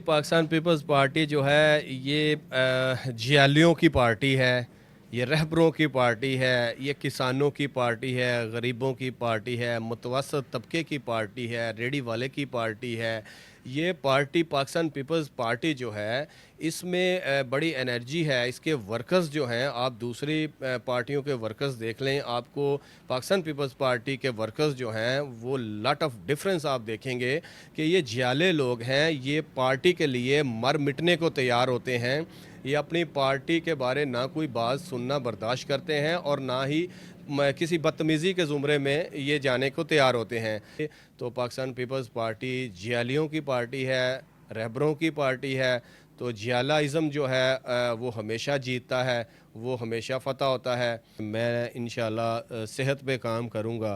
Pakistan Peoples party जो है ये जियालियों की पार्टी है, ये रहबरों की पार्टी है, ये किसानों की पार्टी है, गरीबों की पार्टी है, मुतवसत तबके की पार्टी है, रेडी वाले की पार्टी है। ये पार्टी पाकिस्तान पीपल्स पार्टी जो है इसमें बड़ी एनर्जी है। इसके वर्कर्स जो हैं, आप दूसरी पार्टियों के वर्कर्स देख लें, आपको पाकिस्तान पीपल्स पार्टी के वर्कर्स जो हैं वो लॉट ऑफ डिफरेंस आप देखेंगे कि ये जियाले लोग हैं। ये पार्टी के लिए मर मिटने को तैयार होते हैं। ये अपनी पार्टी के बारे ना कोई बात सुनना बर्दाश्त करते हैं और ना ही किसी बदतमीज़ी के ज़ुमरे में ये जाने को तैयार होते हैं। तो पाकिस्तान पीपल्स पार्टी जियालियों की पार्टी है, रहबरों की पार्टी है। तो जियालाइज़म जो है वो हमेशा जीतता है, वो हमेशा फ़तह होता है। मैं इंशाल्लाह सेहत पे काम करूँगा,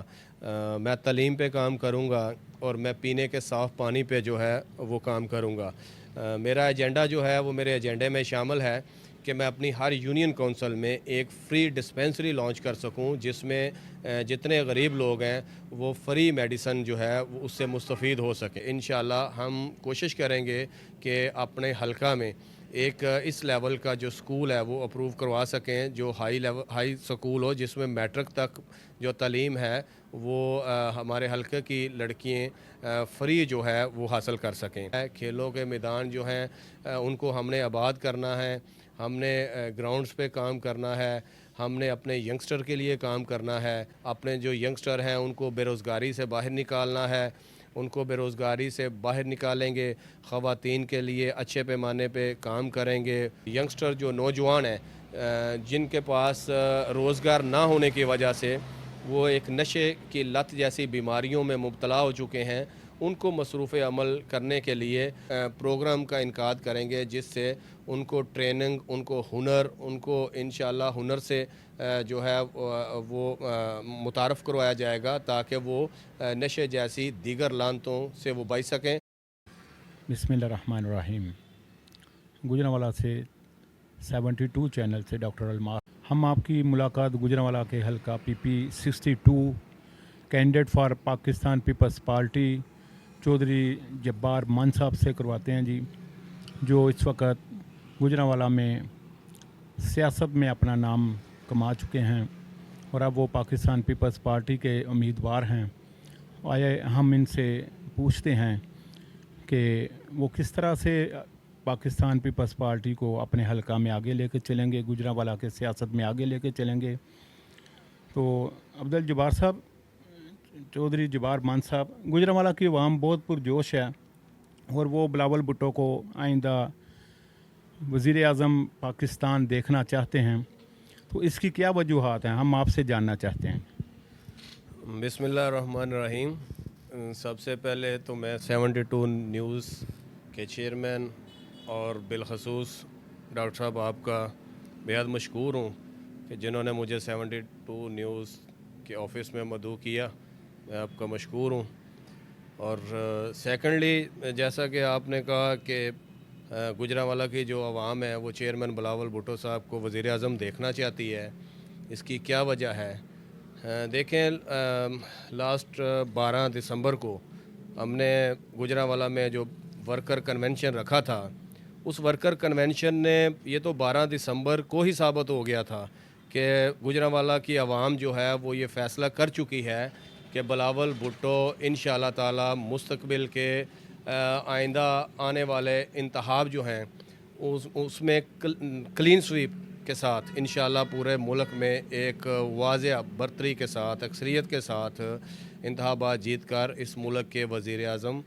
मैं तालीम पे काम करूँगा और मैं पीने के साफ़ पानी पे जो है वो काम करूँगा। मेरा एजेंडा जो है वो मेरे एजेंडे में शामिल है कि मैं अपनी हर यूनियन काउंसिल में एक फ़्री डिस्पेंसरी लॉन्च कर सकूं, जिसमें जितने गरीब लोग हैं वो फ्री मेडिसन जो है वो उससे मुस्तफ़ीद हो सकें। इंशाल्लाह हम कोशिश करेंगे कि अपने हलका में एक इस लेवल का जो स्कूल है वो अप्रूव करवा सकें, जो हाई स्कूल हो, जिसमें मैट्रिक तक जो तालीम है वो हमारे हलके की लड़कियाँ फ्री जो है वो हासिल कर सकें। खेलों के मैदान जो हैं उनको हमने आबाद करना है, हमने ग्राउंड्स पे काम करना है, हमने अपने यंगस्टर के लिए काम करना है। अपने जो यंगस्टर हैं उनको बेरोज़गारी से बाहर निकालना है, उनको बेरोज़गारी से बाहर निकालेंगे। ख़वातीन के लिए अच्छे पैमाने पे काम करेंगे। यंगस्टर जो नौजवान हैं जिनके पास रोज़गार ना होने की वजह से वो एक नशे की लत जैसी बीमारियों में मुब्तला हो चुके हैं, उनको मसरूफ़ अमल करने के लिए प्रोग्राम का इनकाद करेंगे, जिससे उनको ट्रेनिंग, उनको हुनर, उनको इंशाल्लाह हुनर से जो है वो मुतारफ़ करवाया जाएगा, ताकि वो नशे जैसी दीगर लानतों से वो बच सकें। बिस्मिल्लाहिर्रहमानिर्रहीम। गुजरांवाला से 72 चैनल से डॉक्टर अलमार। हम आपकी मुलाकात गुजरांवाला के हल्का PP 62 candidate for Pakistan Peoples Party Chaudhry Jabbar Maan साहब से करवाते हैं जी, जो इस वक्त गुजरांवाला में सियासत में अपना नाम कमा चुके हैं और अब वो पाकिस्तान पीपल्स पार्टी के उम्मीदवार हैं। आइए हम इनसे पूछते हैं कि वो किस तरह से पाकिस्तान पीपल्स पार्टी को अपने हलका में आगे लेके चलेंगे, गुजरांवाला के सियासत में आगे लेके चलेंगे। तो अब्दुल जब्बार साहब, चौधरी जब्बार मान साहब, गुजरांवाला की आवाम बहुत पुरजोश है और वो बिलावल भुट्टो को आइंदा वज़ीर आज़म पाकिस्तान देखना चाहते हैं। तो इसकी क्या वजूहात हैं, हम आपसे जानना चाहते हैं। बिस्मिल्लाहिर्रहमानिर्रहीम। सबसे पहले तो मैं 72 न्यूज़ के चेयरमैन और बिलखसूस डॉक्टर साहब आपका बेहद मशकूर हूँ कि जिन्होंने मुझे 72 न्यूज़ के ऑफ़िस में मदऊ किया। मैं आपका मशकूर हूँ। और सेकेंडली, जैसा कि आपने कहा कि गुजरांवाला की जो आवाम है वो चेयरमैन बिलावल भुट्टो साहब को वज़ीर आज़म देखना चाहती है, इसकी क्या वजह है? देखें, लास्ट 12 दिसंबर को हमने गुजरांवाला में जो वर्कर कन्वेंशन रखा था, उस वर्कर कन्वेंशन ने ये तो 12 दिसंबर को ही साबित हो गया था कि गुजरांवाला की आवाम जो है वो ये फ़ैसला कर चुकी है कि बिलावल भुट्टो इंशाअल्लाह ताला मुस्तकबिल के आइंदा आने वाले इंतखाब जो हैं उसमें क्लीन स्वीप के साथ इंशाअल्लाह पूरे मुल्क में एक वाज़ेह बरतरी के साथ, अक्सरियत के साथ इंतखाबात जीत कर इस मुल्क के वज़ीर आज़म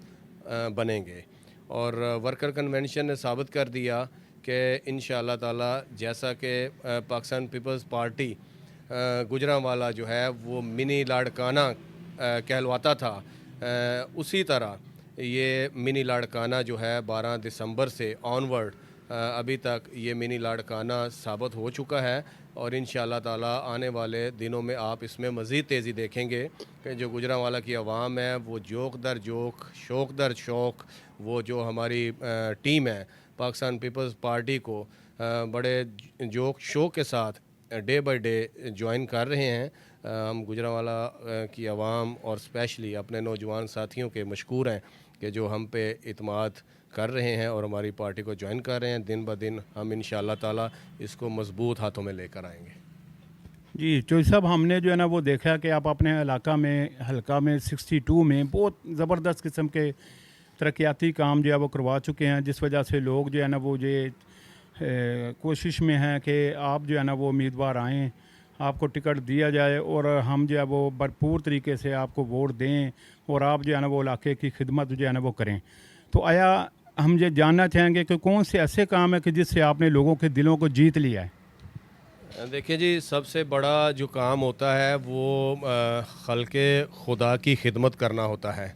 बनेंगे। और वर्कर कन्वेंशन ने साबित कर दिया कि इंशाअल्लाह ताला जैसा कि पाकिस्तान पीपल्स पार्टी गुजरांवाला जो है वो मिनी लाड़काना कहलवाता था, उसी तरह ये मिनी लाड़काना जो है 12 दिसंबर से ऑनवर्ड अभी तक ये मिनी लाड़काना साबित हो चुका है। और इंशाअल्लाह ताला आने वाले दिनों में आप इसमें मज़ीद तेज़ी देखेंगे कि जो गुजरांवाला की आवाम है वो जोक दर जोक, शौक़ दर शौक़, वो जो हमारी टीम है पाकिस्तान पीपल्स पार्टी को बड़े जोक शौक़ के साथ डे बाय डे ज्वाइन कर रहे हैं। हम गुजरांवाला की आवाम और स्पेशली अपने नौजवान साथियों के मशकूर हैं कि जो हम पे इत्मीनान कर रहे हैं और हमारी पार्टी को ज्वाइन कर रहे हैं। दिन ब दिन हम इंशाअल्लाह ताला इसको मजबूत हाथों में लेकर आएंगे। जी चौधरी साहब, हमने जो है ना वो देखा कि आप अपने इलाका में हल्का में 62 में बहुत ज़बरदस्त किस्म के तरक्याती काम जो है वो करवा चुके हैं, जिस वजह से लोग जो है ना वो ये कोशिश में हैं कि आप जो है ना वो उम्मीदवार आएँ, आपको टिकट दिया जाए और हम जो है वो भरपूर तरीके से आपको वोट दें और आप जो है ना वो इलाके की खिदमत जो है ना वो करें। तो आया हम ये जानना चाहेंगे कि कौन से ऐसे काम है कि जिससे आपने लोगों के दिलों को जीत लिया है? देखिए जी, सबसे बड़ा जो काम होता है वो खल्क़े खुदा की खिदमत करना होता है।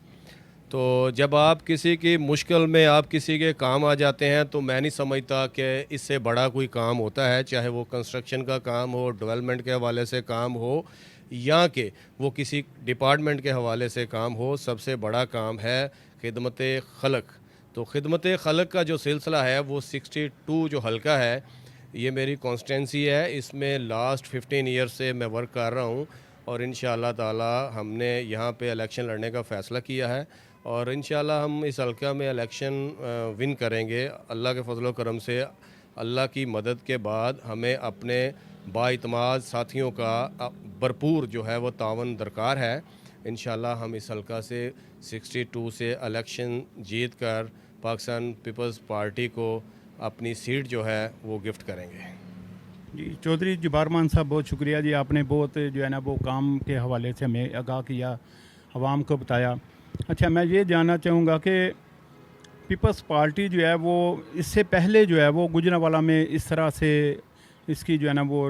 तो जब आप किसी की मुश्किल में आप किसी के काम आ जाते हैं तो मैं नहीं समझता कि इससे बड़ा कोई काम होता है, चाहे वो कंस्ट्रक्शन का काम हो, डेवलपमेंट के हवाले से काम हो या कि वो किसी डिपार्टमेंट के हवाले से काम हो। सबसे बड़ा काम है खिदमत खल्क़। तो खिदमत खल्क़ का जो सिलसिला है वो 62 जो हल्का है, ये मेरी कॉन्स्टिटेंसी है। इसमें लास्ट 15 ईयर्स से मैं वर्क कर रहा हूँ और इंशाअल्लाह ताला हमने यहाँ पे इलेक्शन लड़ने का फ़ैसला किया है और इंशाअल्लाह हम इस हल्का में इलेक्शन विन करेंगे। अल्लाह के फजल व करम से, अल्लाह की मदद के बाद हमें अपने बाइतमाद साथियों का भरपूर जो है वो तावन दरकार है। इंशाअल्लाह हम इस हल्का से 62 से इलेक्शन जीत कर पाकिस्तान पीपल्स पार्टी को अपनी सीट जो है वो गिफ्ट करेंगे। जी चौधरी जबारमान साहब, बहुत शुक्रिया जी, आपने बहुत जो है ना वो काम के हवाले से हमें आगाह किया, आवाम को बताया। अच्छा, मैं ये जानना चाहूँगा कि पीपल्स पार्टी जो है वो इससे पहले जो है वो गुजरांवाला में इस तरह से इसकी जो है ना वो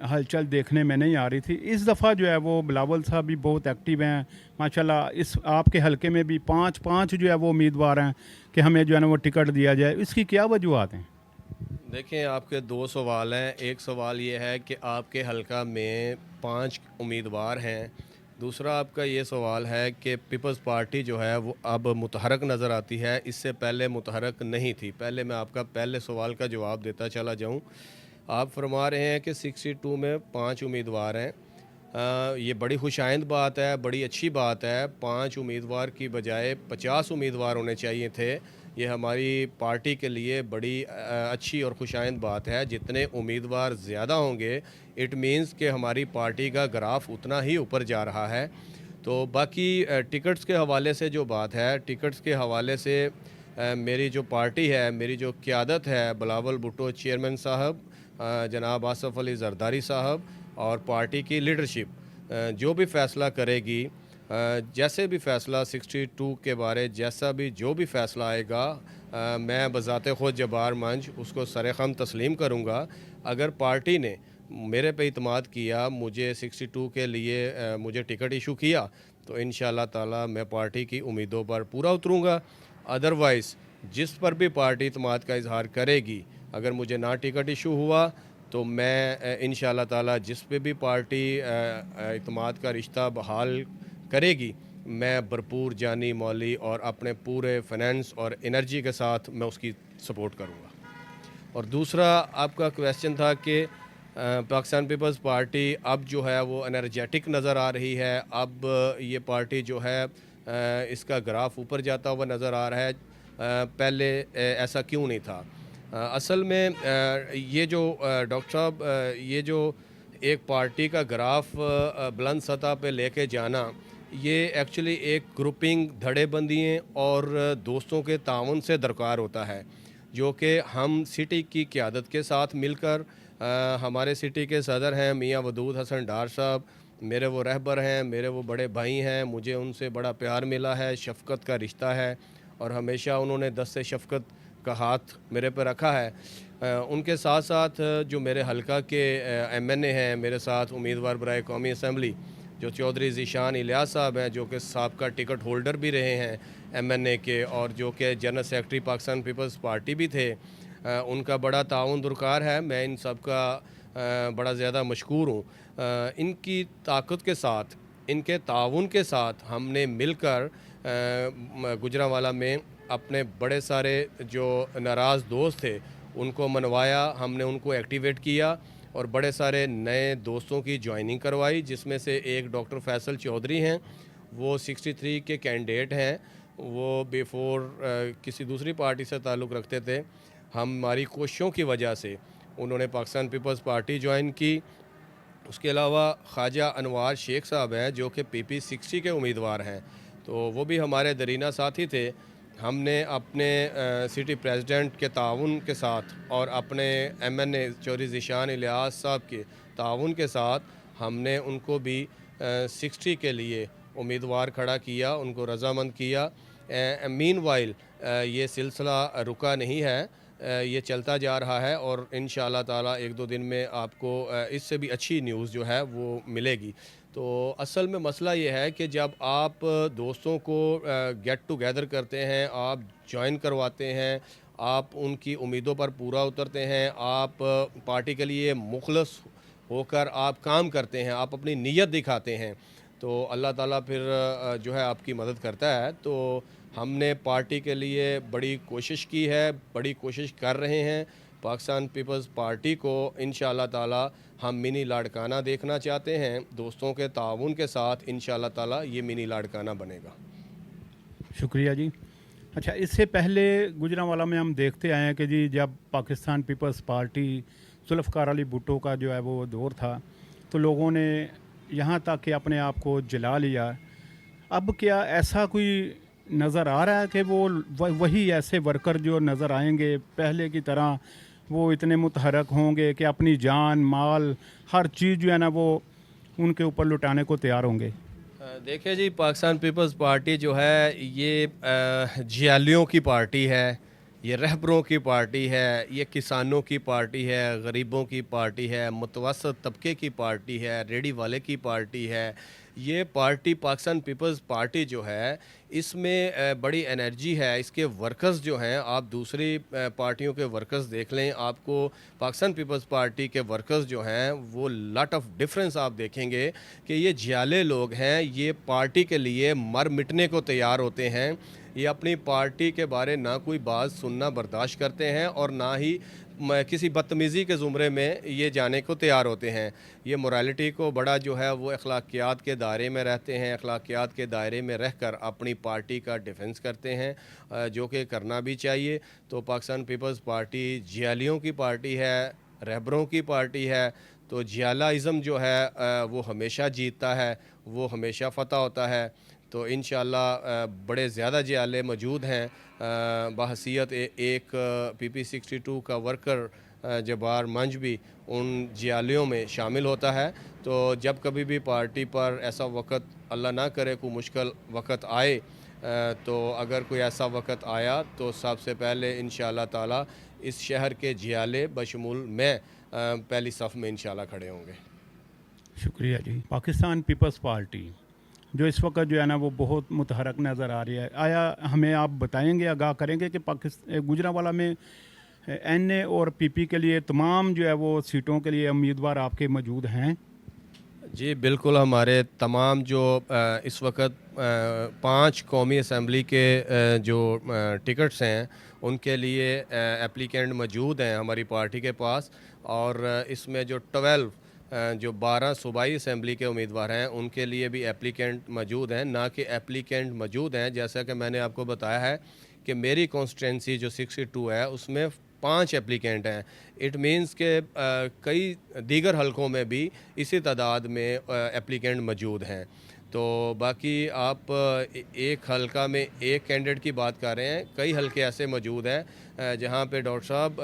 हलचल देखने में नहीं आ रही थी। इस दफ़ा जो है वो बिलावल साहब भी बहुत एक्टिव हैं माशाल्लाह। इस आपके हलके में भी पाँच जो है वो उम्मीदवार हैं कि हमें जो है ना वो टिकट दिया जाए, इसकी क्या वजूहत हैं? देखें, आपके दो सवाल हैं। एक सवाल ये है कि आपके हलका में 5 उम्मीदवार हैं। दूसरा आपका ये सवाल है कि पीपल्स पार्टी जो है वो अब मुतहरक नज़र आती है, इससे पहले मुतहरक नहीं थी। पहले मैं आपका पहले सवाल का जवाब देता चला जाऊँ। आप फरमा रहे हैं कि 62 में 5 उम्मीदवार हैं। ये बड़ी खुशाइंद बात है, बड़ी अच्छी बात है। 5 उम्मीदवार की बजाय 50 उम्मीदवार होने चाहिए थे। ये हमारी पार्टी के लिए बड़ी अच्छी और खुशाइंद बात है। जितने उम्मीदवार ज़्यादा होंगे, इट मीन्स कि हमारी पार्टी का ग्राफ उतना ही ऊपर जा रहा है। तो बाकी टिकट्स के हवाले से जो बात है, टिकट्स के हवाले से मेरी जो पार्टी है, मेरी जो क़यादत है, बिलावल भुट्टो चेयरमैन साहब, जनाब आसफ़ अली ज़रदारी साहब और पार्टी की लीडरशिप जो भी फ़ैसला करेगी, जैसे भी फ़ैसला 62 के बारे जैसा भी जो भी फ़ैसला आएगा, मैं बज़ाते ख़ुद जबार मंच उसको सरेख़म तस्लीम करूँगा। अगर पार्टी ने मेरे पे इत्माद किया, मुझे 62 के लिए मुझे टिकट इशू किया, तो इंशाअल्लाह ताला मैं पार्टी की उम्मीदों पर पूरा उतरूँगा। अदरवाइज़ जिस पर भी पार्टी इत्माद का इजहार करेगी, अगर मुझे ना टिकट इशू हुआ तो मैं इंशाअल्लाह ताला जिस पे भी पार्टी इत्माद का रिश्ता बहाल करेगी, मैं भरपूर जानी मौली और अपने पूरे फाइनेंस और एनर्जी के साथ मैं उसकी सपोर्ट करूँगा। और दूसरा आपका क्वेश्चन था कि पाकिस्तान पीपल्स पार्टी अब जो है वो एनर्जेटिक नज़र आ रही है। अब ये पार्टी जो है इसका ग्राफ ऊपर जाता हुआ नज़र आ रहा है। पहले ऐसा क्यों नहीं था? असल में ये जो डॉक्टर साहब, ये जो एक पार्टी का ग्राफ बुलंद सतह पे लेके जाना, ये एक्चुअली एक ग्रुपिंग, धड़ेबंदियों और दोस्तों के ताउन से दरकार होता है, जो कि हम सिटी की क़यादत के साथ मिलकर, हमारे सिटी के सदर हैं मियां वदूद हसन डार साहब, मेरे वो रहबर हैं, मेरे वो बड़े भाई हैं, मुझे उनसे बड़ा प्यार मिला है, शफ़क़त का रिश्ता है और हमेशा उन्होंने दस्ते शफ़क़त का हाथ मेरे पर रखा है। उनके साथ साथ जो मेरे हलका के MNA हैं, मेरे साथ उम्मीदवार बराए कौमी असम्बली जो चौधरी ज़ीशान इलियास साहब हैं, जो कि साबका टिकट होल्डर भी रहे हैं MNA के और जो कि general secretary Pakistan Peoples Party भी थे, उनका बड़ा ताउन दरकार है। मैं इन सब का बड़ा ज़्यादा मशकूर हूँ। इनकी ताकत के साथ, इनके ताउन के साथ हमने मिलकर गुजरांवाला में अपने बड़े सारे जो नाराज़ दोस्त थे उनको मनवाया, हमने उनको एक्टिवेट किया और बड़े सारे नए दोस्तों की ज्वाइनिंग करवाई, जिसमें से एक डॉक्टर फैसल चौधरी हैं, वो 63 के कैंडिडेट हैं वो बिफ़ोर किसी दूसरी पार्टी से ताल्लुक़ रखते थे। हमारी कोशिशों की वजह से उन्होंने पाकिस्तान पीपल्स पार्टी ज्वाइन की। उसके अलावा ख्वाजा अनवार शेख साहब हैं जो कि पीपी 60 के उम्मीदवार हैं, तो वो भी हमारे दरीना साथी थे। हमने अपने सिटी प्रेसिडेंट के ताउन के साथ और अपने एमएनए चौधरी ज़ीशान इलियास साहब के ताउन के साथ हमने उनको भी 60 के लिए उम्मीदवार खड़ा किया, उनको रज़ामंद किया। मीनवाइल ये सिलसिला रुका नहीं है, ये चलता जा रहा है और इंशाअल्लाह ताला 1-2 दिन में आपको इससे भी अच्छी न्यूज़ जो है वो मिलेगी। तो असल में मसला ये है कि जब आप दोस्तों को गेट टुगेदर करते हैं, आप जॉइन करवाते हैं, आप उनकी उम्मीदों पर पूरा उतरते हैं, आप पार्टी के लिए मुखलस होकर आप काम करते हैं, आप अपनी नीयत दिखाते हैं, तो अल्लाह ताला फिर जो है आपकी मदद करता है। तो हमने पार्टी के लिए बड़ी कोशिश की है, बड़ी कोशिश कर रहे हैं। पाकिस्तान पीपल्स पार्टी को इंशाअल्लाह ताला हम मिनी लाड़काना देखना चाहते हैं। दोस्तों के ताउन के साथ इंशाअल्लाह ताला ये मिनी लाड़काना बनेगा। शुक्रिया जी। अच्छा, इससे पहले गुजरांवाला में हम देखते आए हैं कि जी जब पाकिस्तान पीपल्स पार्टी जुल्फ़िकार अली भुट्टो का जो है वो दौर था, तो लोगों ने यहाँ तक कि अपने आप को जला लिया। अब क्या ऐसा कोई नज़र आ रहा है कि वो वही ऐसे वर्कर जो नज़र आएंगे पहले की तरह, वो इतने मुतहरक होंगे कि अपनी जान माल हर चीज़ जो है ना वो उनके ऊपर लुटाने को तैयार होंगे? देखिए जी, पाकिस्तान पीपल्स पार्टी जो है ये जियालियों की पार्टी है, ये रहबरों की पार्टी है, ये किसानों की पार्टी है, गरीबों की पार्टी है, मुतवसत तबके की पार्टी है, रेडी वाले की पार्टी है। ये पार्टी पाकिस्तान पीपल्स पार्टी जो है इसमें बड़ी एनर्जी है। इसके वर्कर्स जो हैं, आप दूसरी पार्टियों के वर्कर्स देख लें, आपको पाकिस्तान पीपल्स पार्टी के वर्कर्स जो हैं वो लॉट ऑफ डिफरेंस आप देखेंगे कि ये जियाले लोग हैं, ये पार्टी के लिए मर मिटने को तैयार होते हैं। ये अपनी पार्टी के बारे ना कोई बात सुनना बर्दाश्त करते हैं और ना ही किसी बदतमीज़ी के ज़ुमरे में ये जाने को तैयार होते हैं। ये मोरालिटी को बड़ा जो है वो अखलाकियात के दायरे में रहते हैं, अखलाकियात के दायरे में रहकर अपनी पार्टी का डिफेंस करते हैं, जो कि करना भी चाहिए। तो पाकिस्तान पीपल्स पार्टी जियालियों की पार्टी है, रहबरों की पार्टी है। तो जियालाइज़म जो है वो हमेशा जीतता है, वो हमेशा फ़तह होता है। तो इंशाअल्लाह बड़े ज़्यादा जियाले मौजूद हैं। बहसीयत एक पीपी 62 का वर्कर जब्बार मंज भी उन जियालियों में शामिल होता है। तो जब कभी भी पार्टी पर ऐसा वक़्त अल्लाह ना करे कोई मुश्किल वक़्त आए, तो अगर कोई ऐसा वक़्त आया तो सबसे पहले इंशाअल्लाह ताला इस शहर के जियाले बशमूल मैं पहली सफ़ में इंशाअल्लाह खड़े होंगे। शुक्रिया जी। पाकिस्तान पीपल्स पार्टी जो इस वक्त जो है ना वो बहुत मुतहरक नज़र आ रही है, आया हमें आप बताएंगे, आगाह करेंगे कि गुजरांवाला में एनए और पीपी के लिए तमाम जो है वो सीटों के लिए उम्मीदवार आपके मौजूद हैं? जी बिल्कुल, हमारे तमाम जो इस वक्त 5 कौमी असम्बली के जो टिकट्स हैं उनके लिए एप्लीकेंट मौजूद हैं हमारी पार्टी के पास। और इसमें जो 12 सूबाई असम्बली के उम्मीदवार हैं उनके लिए भी एप्लीकेंट मौजूद हैं, ना कि एप्लीकेंट मौजूद हैं। जैसा कि मैंने आपको बताया है कि मेरी कॉन्स्टिट्यूंसी जो 62 है उसमें 5 एप्लीकेंट हैं। इट मीन्स के कई दीगर हलकों में भी इसी तादाद में एप्लीकेंट मौजूद हैं। तो बाकी आप एक हलका में एक कैंडिडेट की बात कर रहे हैं, कई हलके ऐसे मौजूद हैं जहां पे डॉक्टर साहब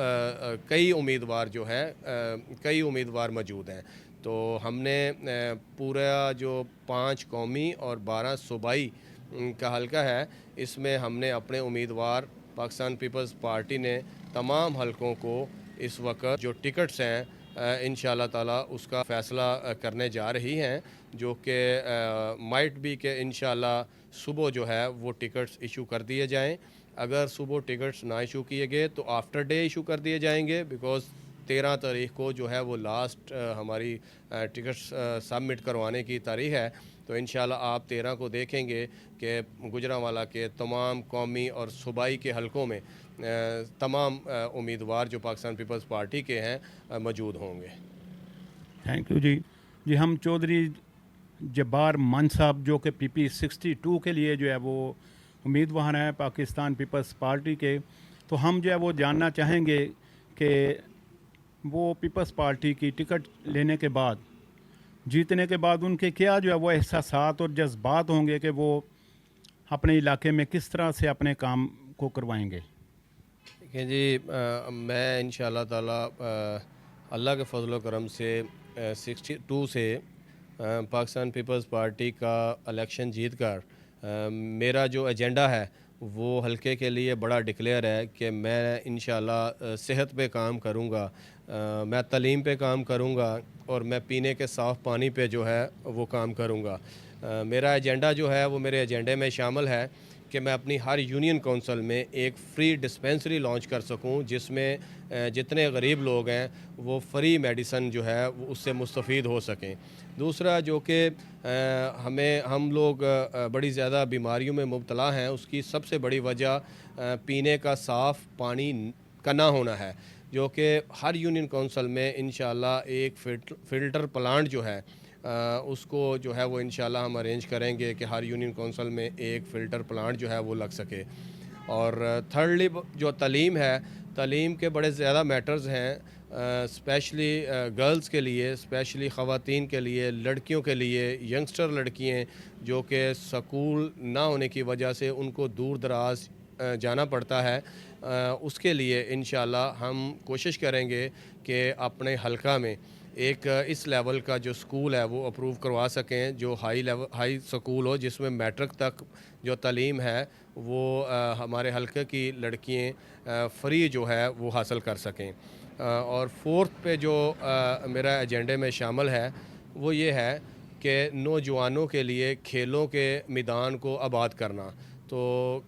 कई उम्मीदवार जो हैं कई उम्मीदवार मौजूद हैं। तो हमने पूरा जो 5 कौमी और 12 सूबाई का हलका है, इसमें हमने अपने उम्मीदवार पाकिस्तान पीपल्स पार्टी ने तमाम हलकों को इस वक्त जो टिकट्स हैं इंशाअल्लाह ताला उसका फ़ैसला करने जा रही हैं, जो कि माइट भी कि इंशाअल्लाह सुबह जो है वो टिकट्स इशू कर दिए जाएं। अगर सुबह टिकट्स ना इशू किए गए तो आफ्टर डे इशू कर दिए जाएंगे, बिकॉज़ 13 तारीख को जो है वो लास्ट हमारी टिकट्स सबमिट करवाने की तारीख है। तो इंशाल्लाह आप 13 को देखेंगे कि गुजरांवाला के तमाम कौमी और सूबाई के हलकों में तमाम उम्मीदवार जो पाकिस्तान पीपल्स पार्टी के हैं मौजूद होंगे। थैंक यू जी। जी, हम चौधरी जब्बार मंज साहब जो कि पीपी 62 के लिए जो है वो उम्मीदवार हैं पाकिस्तान पीपल्स पार्टी के, तो हम जो है वो जानना चाहेंगे कि वो पीपल्स पार्टी की टिकट लेने के बाद, जीतने के बाद उनके क्या जो है वो एहसासात और जज्बात होंगे कि वो अपने इलाके में किस तरह से अपने काम को करवाएंगे। देखिए जी, मैं इंशाल्लाह ताला अल्लाह के फजल करम से 62 से पाकिस्तान पीपल्स पार्टी का इलेक्शन जीत कर मेरा जो एजेंडा है वो हल्के के लिए बड़ा डिक्लेयर है कि मैं इंशाल्लाह सेहत पे काम करूँगा, मैं तालीम पे काम करूँगा और मैं पीने के साफ़ पानी पे जो है वो काम करूँगा। मेरा एजेंडा जो है वो मेरे एजेंडे में शामिल है कि मैं अपनी हर यूनियन काउंसिल में एक फ्री डिस्पेंसरी लॉन्च कर सकूं, जिसमें जितने गरीब लोग हैं वो फ्री मेडिसन जो है वो उससे मुस्तफ़ीद हो सकें। दूसरा जो कि हम लोग बड़ी ज़्यादा बीमारियों में मुब्तला हैं, उसकी सबसे बड़ी वजह पीने का साफ़ पानी का ना होना है, जो कि हर यूनियन काउंसिल में इंशाल्लाह एक फ़िल्टर प्लांट जो है उसको जो है वो इंशाल्लाह हम अरेंज करेंगे कि हर यूनियन काउंसिल में एक फ़िल्टर प्लांट जो है वो लग सके। और थर्डली जो तालीम है, तालीम के बड़े ज़्यादा मैटर्स हैं, स्पेशली गर्ल्स के लिए, स्पेशली ख़वातीन के लिए, लड़कियों के लिए, यंगस्टर लड़कियाँ जो कि स्कूल ना होने की वजह से उनको दूर दराज जाना पड़ता है, उसके लिए इंशाल्लाह हम कोशिश करेंगे कि अपने हलका में एक इस लेवल का जो स्कूल है वो अप्रूव करवा सकें, जो हाई स्कूल हो, जिसमें मैट्रिक तक जो तालीम है वो हमारे हलके की लड़कियाँ फ्री जो है वो हासिल कर सकें। और फोर्थ पे जो मेरा एजेंडे में शामिल है वो ये है कि नौजवानों के लिए खेलों के मैदान को आबाद करना। तो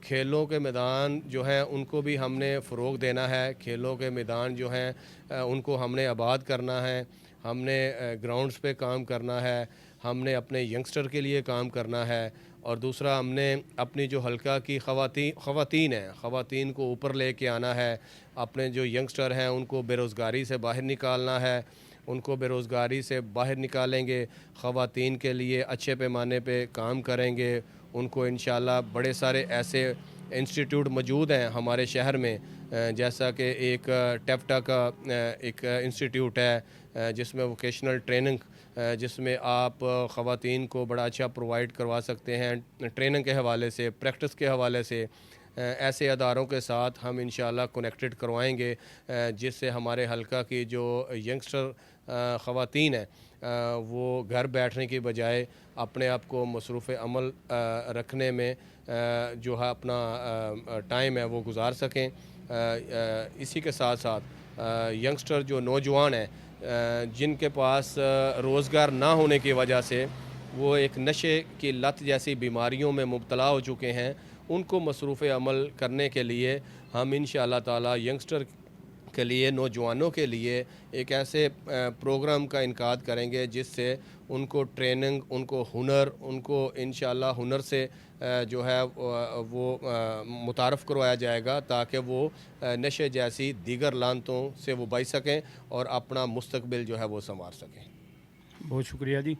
खेलों के मैदान जो हैं उनको भी हमने फ़रोग़ देना है, खेलों के मैदान जो हैं उनको हमने आबाद करना है, हमने ग्राउंड्स पे काम करना है, हमने अपने यंगस्टर के लिए काम करना है। और दूसरा हमने अपनी जो हल्का की ख़वातीन हैं, ख़वातीन को ऊपर लेके आना है, अपने जो यंगस्टर हैं उनको बेरोज़गारी से बाहर निकालना है, उनको बेरोज़गारी से बाहर निकालेंगे, ख़वातीन के लिए अच्छे पैमाने पे काम करेंगे, उनको इंशाल्लाह बड़े सारे ऐसे इंस्टीट्यूट मौजूद हैं हमारे शहर में, जैसा कि एक टेफ्टा का एक इंस्टीट्यूट है जिसमें वोकेशनल ट्रेनिंग, जिसमें आप ख़वातीन को बड़ा अच्छा प्रोवाइड करवा सकते हैं ट्रेनिंग के हवाले से, प्रैक्टिस के हवाले से। ऐसे अदारों के साथ हम इंशाल्लाह कनेक्टेड करवाएंगे, जिससे हमारे हलका की जो यंगस्टर ख़वातीन हैं वो घर बैठने की बजाय अपने आप को मसरूफ़ अमल रखने में जो है अपना टाइम है वो गुजार सकें। इसी के साथ साथ यंगस्टर जो नौजवान हैं जिनके पास रोज़गार ना होने की वजह से वो एक नशे की लत जैसी बीमारियों में मुब्तला हो चुके हैं, उनको मसरूफ़ अमल करने के लिए हम इंशाअल्लाह ताला यंगस्टर के लिए, नौजवानों के लिए एक ऐसे प्रोग्राम का इनकाद करेंगे जिससे उनको ट्रेनिंग, उनको हुनर, उनको इंशाअल्लाह हुनर से जो है वो मुतारफ़ करवाया जाएगा, ताकि वो नशे जैसी दीगर लानतों से वो बच सकें और अपना मुस्तकबिल जो है वो संवार सकें। बहुत शुक्रिया जी।